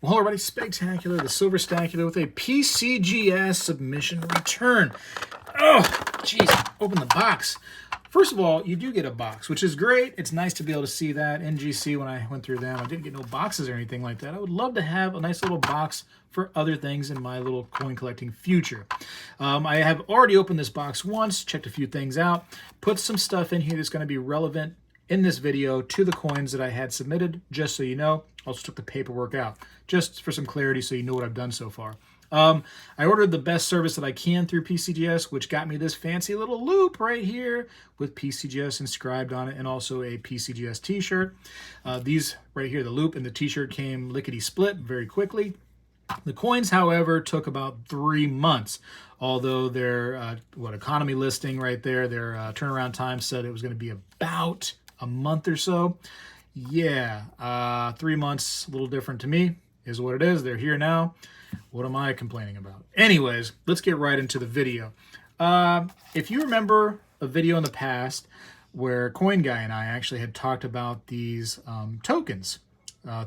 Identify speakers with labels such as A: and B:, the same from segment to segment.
A: Well, hello everybody, Spegtacular, the Silver Stacular with a PCGS submission return. Oh, jeez, open the box. First of all, you do get a box, which is great. It's nice to be able to see that. NGC, when I went through them, I didn't get no boxes or anything like that. I would love to have a nice little box for other things in my little coin collecting future. I have already opened this box once, checked a few things out, put some stuff in here that's going to be relevant in this video to the coins that I had submitted, just so you know. Also took the paperwork out, just for some clarity so you know what I've done so far. I ordered the best service that I can through PCGS, which got me this fancy little loop right here with PCGS inscribed on it, and also a PCGS t-shirt. These right here, the loop and the t-shirt, came lickety-split very quickly. The coins, however, took about 3 months, although their economy listing right there, their turnaround time said it was going to be about a month or so. Yeah, 3 months, a little different to me, is what it is. They're here now. What am I complaining about? Anyways, let's get right into the video. If you remember a video in the past where Coin Guy and I actually had talked about these tokens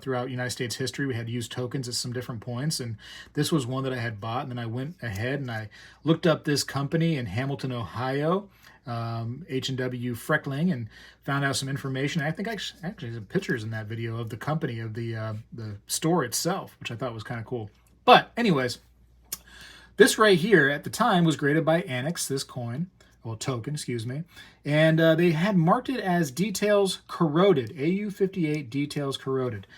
A: throughout United States history, we had used tokens at some different points, and this was one that I had bought, and then I went ahead and I looked up this company in Hamilton, Ohio, H&W Freckling, and found out some information. I think actually some pictures in that video of the company, of the store itself, which I thought was kind of cool. But anyways, this right here at the time was graded by Annex, this coin, well, token, excuse me, and they had marked it as details corroded, AU58 details corroded.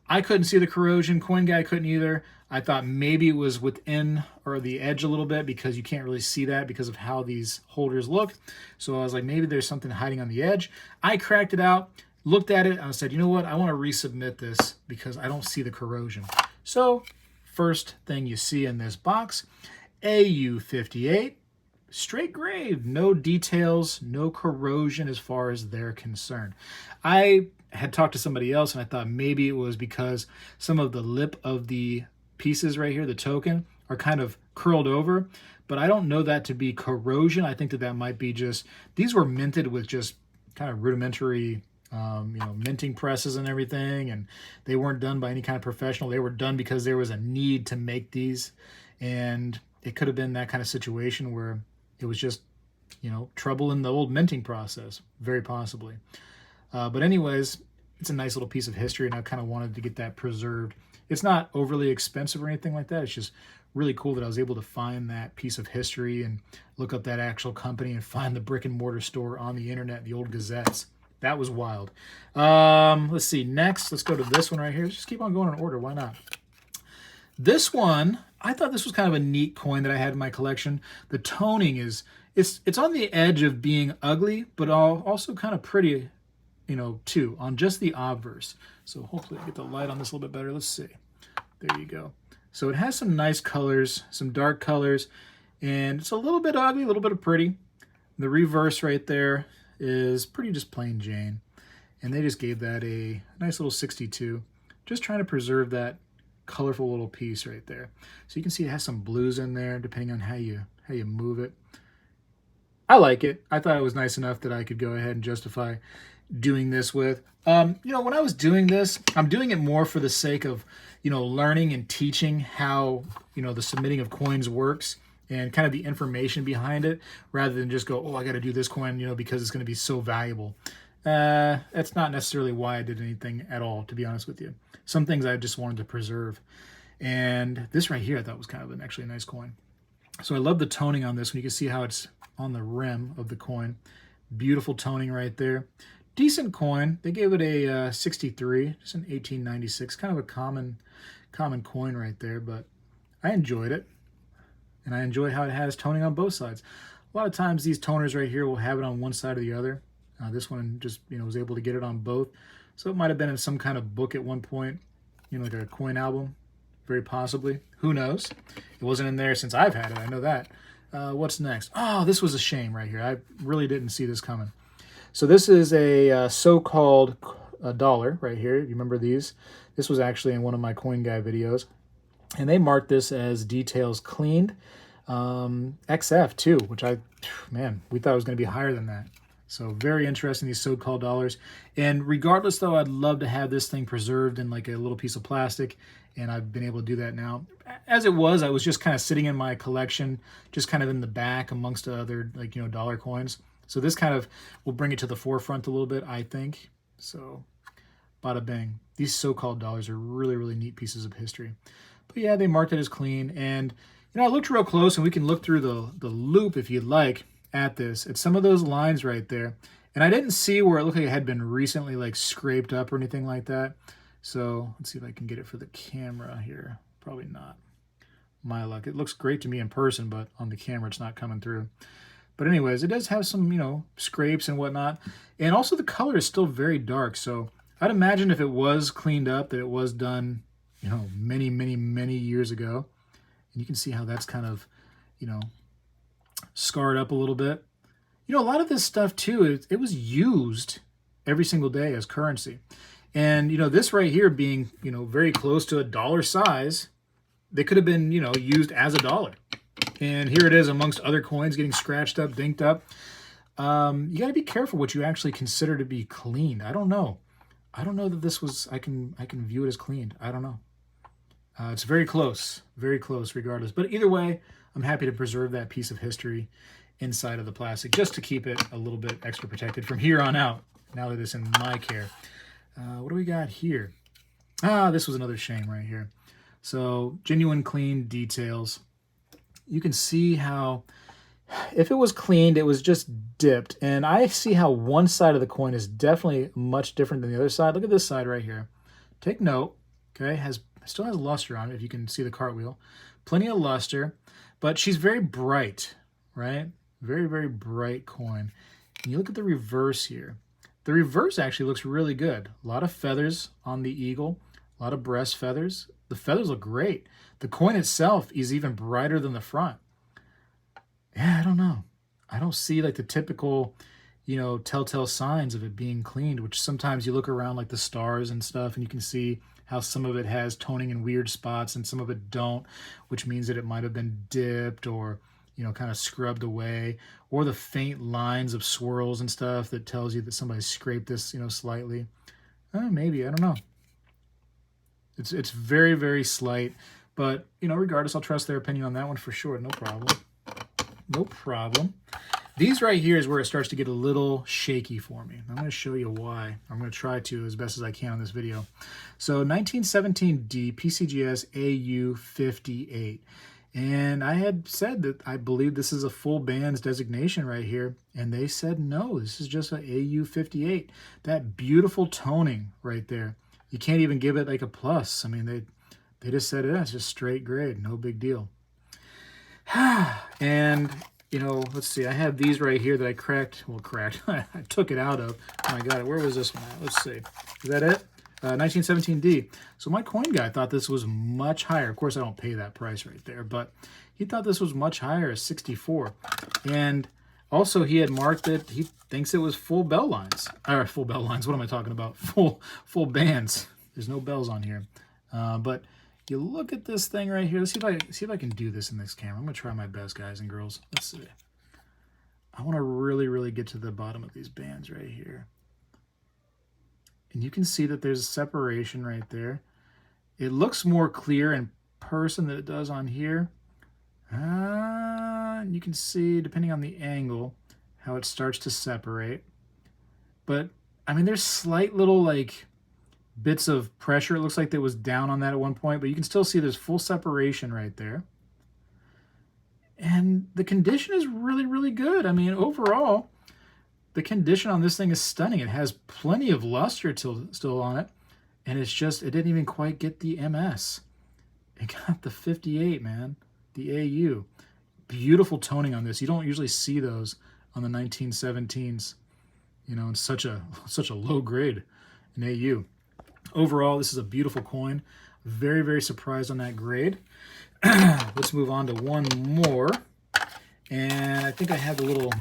A: I couldn't see the corrosion. Coin Guy couldn't either. I thought maybe it was within or the edge a little bit, because you can't really see that because of how these holders look. So I was like, maybe there's something hiding on the edge. I cracked it out, looked at it, and I said, you know what? I want to resubmit this because I don't see the corrosion. So first thing you see in this box, AU58, straight grade, no details, no corrosion as far as they're concerned. I had talked to somebody else, and I thought maybe it was because some of the lip of the pieces right here, the token, are kind of curled over, but I don't know that to be corrosion. I think that that might be just, these were minted with just kind of rudimentary minting presses and everything, and they weren't done by any kind of professional. They were done because there was a need to make these, and it could have been that kind of situation where it was just, trouble in the old minting process, very possibly. But anyways, it's a nice little piece of history, and I kind of wanted to get that preserved. It's not overly expensive or anything like that. It's just really cool that I was able to find that piece of history and look up that actual company and find the brick and mortar store on the internet, the old gazettes. That was wild. Let's see. Next, let's go to this one right here. Let's just keep on going in order. Why not? This one, I thought this was kind of a neat coin that I had in my collection. The toning is, it's on the edge of being ugly, but also kind of pretty, too, on just the obverse. So hopefully I get the light on this a little bit better. Let's see. There you go. So it has some nice colors, some dark colors, and it's a little bit ugly, a little bit of pretty. The reverse right there is pretty just plain Jane, and they just gave that a nice little 62, just trying to preserve that colorful little piece right there. So you can see it has some blues in there depending on how you move it. I like it. I thought it was nice enough that I could go ahead and justify doing this with. When I was doing this, I'm doing it more for the sake of learning and teaching how the submitting of coins works, and kind of the information behind it, rather than just go, oh, I got to do this coin, because it's going to be so valuable. That's not necessarily why I did anything at all, to be honest with you. Some things I just wanted to preserve. And this right here, I thought was kind of actually a nice coin. So I love the toning on this one. You can see how it's on the rim of the coin. Beautiful toning right there. Decent coin. They gave it a 63, just an 1896. Kind of a common coin right there, but I enjoyed it. And I enjoy how it has toning on both sides. A lot of times these toners right here will have it on one side or the other. This one just, was able to get it on both. So it might have been in some kind of book at one point, like a coin album, very possibly. Who knows? It wasn't in there since I've had it. I know that. What's next? Oh, this was a shame right here. I really didn't see this coming. So this is a so-called dollar right here. You remember these? This was actually in one of my Coin Guy videos. And they marked this as details cleaned. XF too, which we thought it was going to be higher than that. So very interesting, these so-called dollars. And regardless, though, I'd love to have this thing preserved in like a little piece of plastic, and I've been able to do that now. As it was, I was just kind of sitting in my collection, just kind of in the back amongst other, like, you know, dollar coins. So this kind of will bring it to the forefront a little bit, I think. So bada bing. These so-called dollars are really, really neat pieces of history. But yeah, they marked it as clean. And, you know, I looked real close, and we can look through the loop if you'd like at this. It's some of those lines right there. And I didn't see where it looked like it had been recently like scraped up or anything like that. So let's see if I can get it for the camera here. Probably not. My luck. It looks great to me in person, but on the camera it's not coming through. But anyways, it does have some, you know, scrapes and whatnot. And also the color is still very dark. So I'd imagine if it was cleaned up, that it was done, you know, many, many, many years ago. And you can see how that's kind of, you know, scarred up a little bit. You know, a lot of this stuff too, it was used every single day as currency. And, you know, this right here being, you know, very close to a dollar size, they could have been, you know, used as a dollar. And here it is amongst other coins getting scratched up, dinked up. You got to be careful what you actually consider to be clean. I don't know. I don't know that this was, I can view it as cleaned. I don't know. It's very close regardless. But either way, I'm happy to preserve that piece of history inside of the plastic just to keep it a little bit extra protected from here on out, now that it's in my care. What do we got here? This was another shame right here. So, genuine clean details. You can see how, if it was cleaned, it was just dipped. And I see how one side of the coin is definitely much different than the other side. Look at this side right here. Take note, okay? Still has luster on it, if you can see the cartwheel. Plenty of luster, but she's very bright, right? Very, very bright coin. And you look at the reverse here. The reverse actually looks really good. A lot of feathers on the eagle, a lot of breast feathers. The feathers look great. The coin itself is even brighter than the front. Yeah, I don't know. I don't see like the typical, you know, telltale signs of it being cleaned, which sometimes you look around like the stars and stuff, and you can see how some of it has toning in weird spots and some of it don't, which means that it might have been dipped or, you know, kind of scrubbed away, or the faint lines of swirls and stuff that tells you that somebody scraped this, you know, slightly. Maybe, I don't know. It's very, very slight, but, you know, regardless, I'll trust their opinion on that one for sure. No problem. No problem. These right here is where it starts to get a little shaky for me. I'm going to show you why. I'm going to try to as best as I can on this video. So 1917D PCGS AU58. And I had said that I believe this is a full band's designation right here. And they said, no, this is just an AU58. That beautiful toning right there. You can't even give it like a plus. I mean, they just said it's just straight grade. No big deal. And, you know, let's see. I have these right here that I cracked. Well, cracked. I took it out of. Oh, my God. Where was this one at? Let's see. Is that it? 1917D. So my coin guy thought this was much higher. Of course, I don't pay that price right there, but he thought this was much higher, 64. And also he had marked that he thinks it was full bell lines. Or full bell lines. What am I talking about? Full bands. There's no bells on here. But you look at this thing right here. Let's see if I can do this in this camera. I'm going to try my best, guys and girls. Let's see. I want to really, really get to the bottom of these bands right here. And you can see that there's a separation right there. It looks more clear in person than it does on here. You can see, depending on the angle, how it starts to separate. But, I mean, there's slight little, like, bits of pressure. It looks like it was down on that at one point, but you can still see there's full separation right there. And the condition is really, really good. I mean, overall, the condition on this thing is stunning. It has plenty of luster still on it, and it's just, it didn't even quite get the MS. It got the 58, man, the AU. Beautiful toning on this. You don't usually see those on the 1917s, you know, in such a low grade in AU. Overall, this is a beautiful coin. Very, very surprised on that grade. Let's move on to one more. And I think I have the little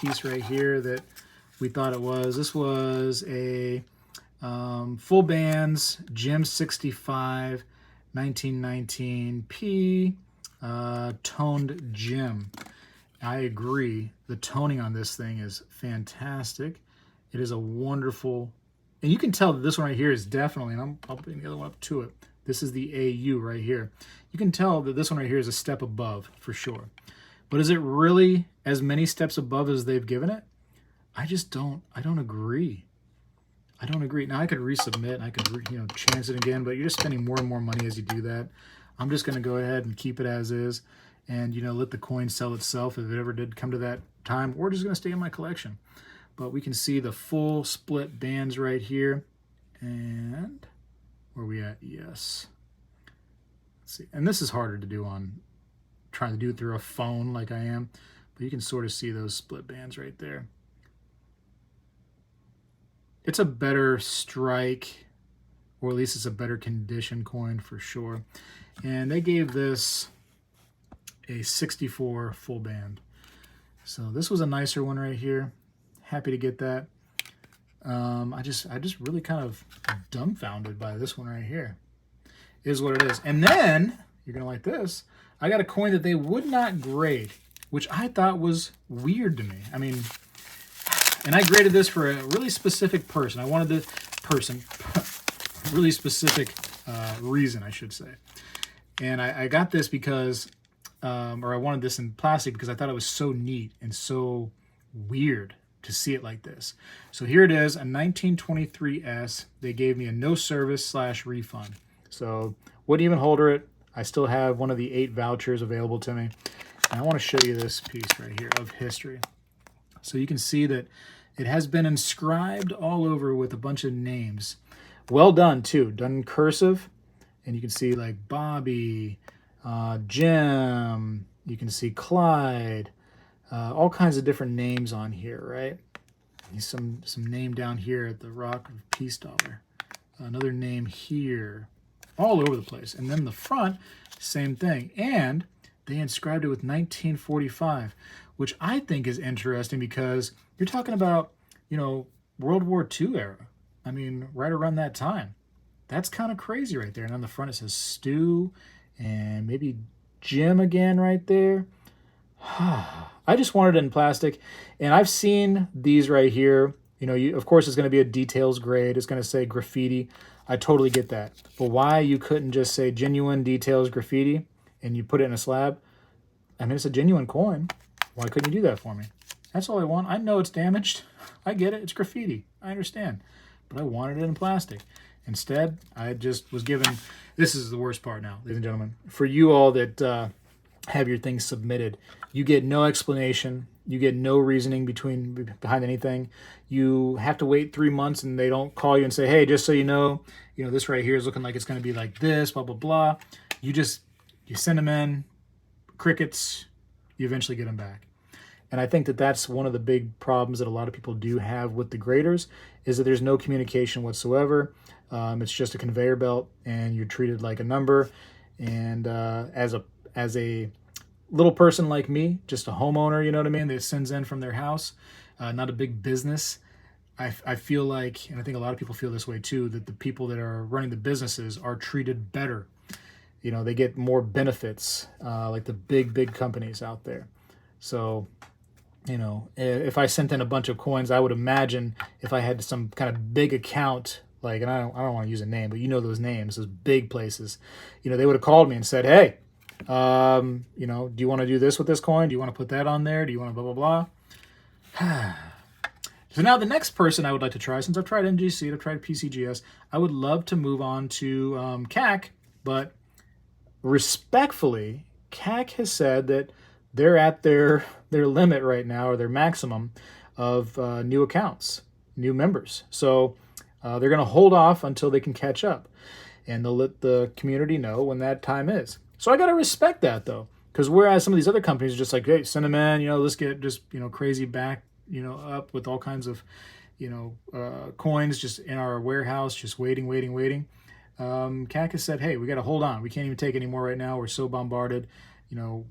A: piece right here that we thought it was. This was a full bands Gem 65 1919 P toned gem. I agree. The toning on this thing is fantastic. It is a wonderful, and you can tell that this one right here is definitely, and I'll bring the other one up to it. This is the AU right here. You can tell that this one right here is a step above for sure. But is it really as many steps above as they've given it? I don't agree. I don't agree. Now I could resubmit, I could chance it again, but you're just spending more and more money as you do that. I'm just going to go ahead and keep it as is, and let the coin sell itself if it ever did come to that time, or just going to stay in my collection. But we can see the full split bands right here, and where are we at? Yes. Let's see, and this is harder to do on trying to do it through a phone like I am, but you can sort of see those split bands right there. It's a better strike, or at least it's a better condition coin for sure. And they gave this a 64 full band. So this was a nicer one right here. Happy to get that. I just really kind of dumbfounded by this one right here. It is what it is. And then, you're going to like this, I got a coin that they would not grade, which I thought was weird to me. I mean, and I graded this for a really specific person. I wanted this person, really specific reason, I should say. And I got this because, or I wanted this in plastic because I thought it was so neat and so weird to see it like this. So here it is, a 1923S. They gave me a no service / refund. So wouldn't even holder it. I still have one of the 8 vouchers available to me. And I want to show you this piece right here of history. So you can see that it has been inscribed all over with a bunch of names. Well done too, done in cursive. And you can see like Bobby, Jim, you can see Clyde, all kinds of different names on here, right? Some name down here at the Rock of Peace Dollar. Another name here. All over the place. And then the front, same thing. And they inscribed it with 1945, which I think is interesting because you're talking about, World War II era. I mean, right around that time. That's kind of crazy right there. And on the front it says Stu and maybe Jim again right there. I just wanted it in plastic. And I've seen these right here. Of course, it's going to be a details grade. It's going to say graffiti. I totally get that. But why you couldn't just say genuine details graffiti and you put it in a slab? I mean, it's a genuine coin. Why couldn't you do that for me? That's all I want. I know it's damaged. I get it. It's graffiti. I understand. But I wanted it in plastic. Instead, I just was given... This is the worst part now, ladies and gentlemen. For you all that have your things submitted, you get no explanation. You get no reasoning behind anything. You have to wait 3 months and they don't call you and say, hey, just so you know, this right here is looking like it's going to be like this, blah, blah, blah. You send them in, crickets, you eventually get them back. And I think that that's one of the big problems that a lot of people do have with the graders is that there's no communication whatsoever. It's just a conveyor belt and you're treated like a number. And as a little person like me, just a homeowner, you know what I mean, that sends in from their house, not a big business. I feel like, and I think a lot of people feel this way too, that the people that are running the businesses are treated better. They get more benefits, like the big companies out there. So, if I sent in a bunch of coins, I would imagine if I had some kind of big account, like, and I don't want to use a name, but those names, those big places, they would have called me and said, hey, do you want to do this with this coin? Do you want to put that on there? Do you want to blah, blah, blah? So now the next person I would like to try, since I've tried NGC, I've tried PCGS, I would love to move on to CAC, but respectfully, CAC has said that they're at their limit right now, or their maximum of new accounts, new members. So they're going to hold off until they can catch up, and they'll let the community know when that time is. So I got to respect that, though, because whereas some of these other companies are just like, hey, send them in, let's get just, crazy back, up with all kinds of, coins just in our warehouse, just waiting. CAC has said, hey, we got to hold on. We can't even take any more right now. We're so bombarded,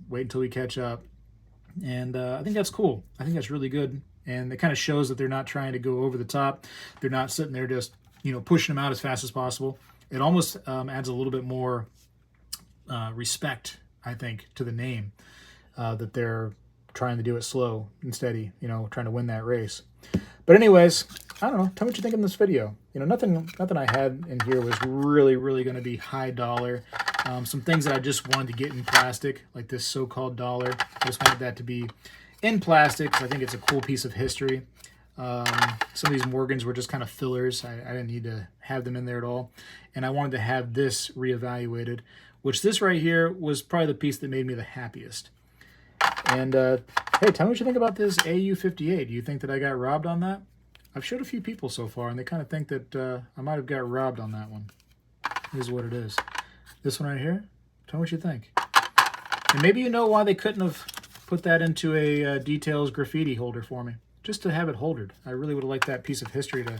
A: wait until we catch up. And I think that's cool. I think that's really good. And it kind of shows that they're not trying to go over the top. They're not sitting there just, pushing them out as fast as possible. It almost adds a little bit more respect, I think, to the name that they're trying to do it slow and steady, you know, trying to win that race. But anyways, I don't know. Tell me what you think in this video. You know, nothing I had in here was really going to be high dollar. Some things that I just wanted to get in plastic, like this so-called dollar. I just wanted that to be in plastic because I think it's a cool piece of history. Some of these Morgans were just kind of fillers. I didn't need to have them in there at all. And I wanted to have this reevaluated, which this right here was probably the piece that made me the happiest. And hey, tell me what you think about this AU58. Do you think that I got robbed on that? I've showed a few people so far, and they kind of think that I might have got robbed on that one. This is what it is. This one right here, tell me what you think. And maybe you know why they couldn't have put that into a details graffiti holder for me, just to have it holdered. I really would have liked that piece of history to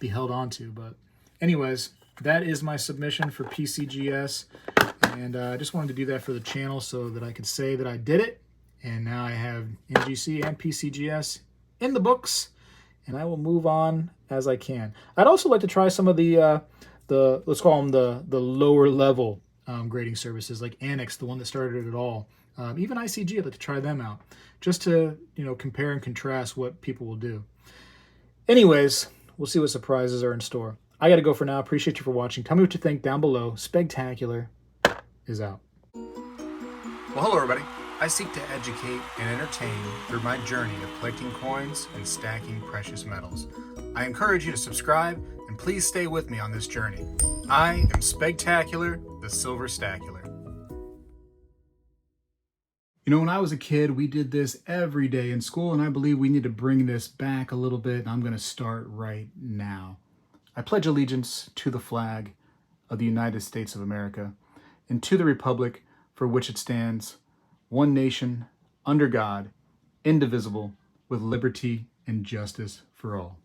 A: be held onto. But anyways, that is my submission for PCGS. And I just wanted to do that for the channel so that I could say that I did it. And now I have NGC and PCGS in the books, and I will move on as I can. I'd also like to try some of the let's call them the lower level grading services, like Annex, the one that started it all. Even ICG, I'd like to try them out, just to, you know, compare and contrast what people will do. Anyways, we'll see what surprises are in store. I got to go for now. Appreciate you for watching. Tell me what you think down below. Spegtacular is out.
B: Well, hello everybody. I seek to educate and entertain through my journey of collecting coins and stacking precious metals. I encourage you to subscribe and please stay with me on this journey. I am Spegtacular, the Silver Stacular.
A: You know, when I was a kid, we did this every day in school, and I believe we need to bring this back a little bit, and I'm going to start right now. I pledge allegiance to the flag of the United States of America and to the republic for which it stands, one nation, under God, indivisible, with liberty and justice for all.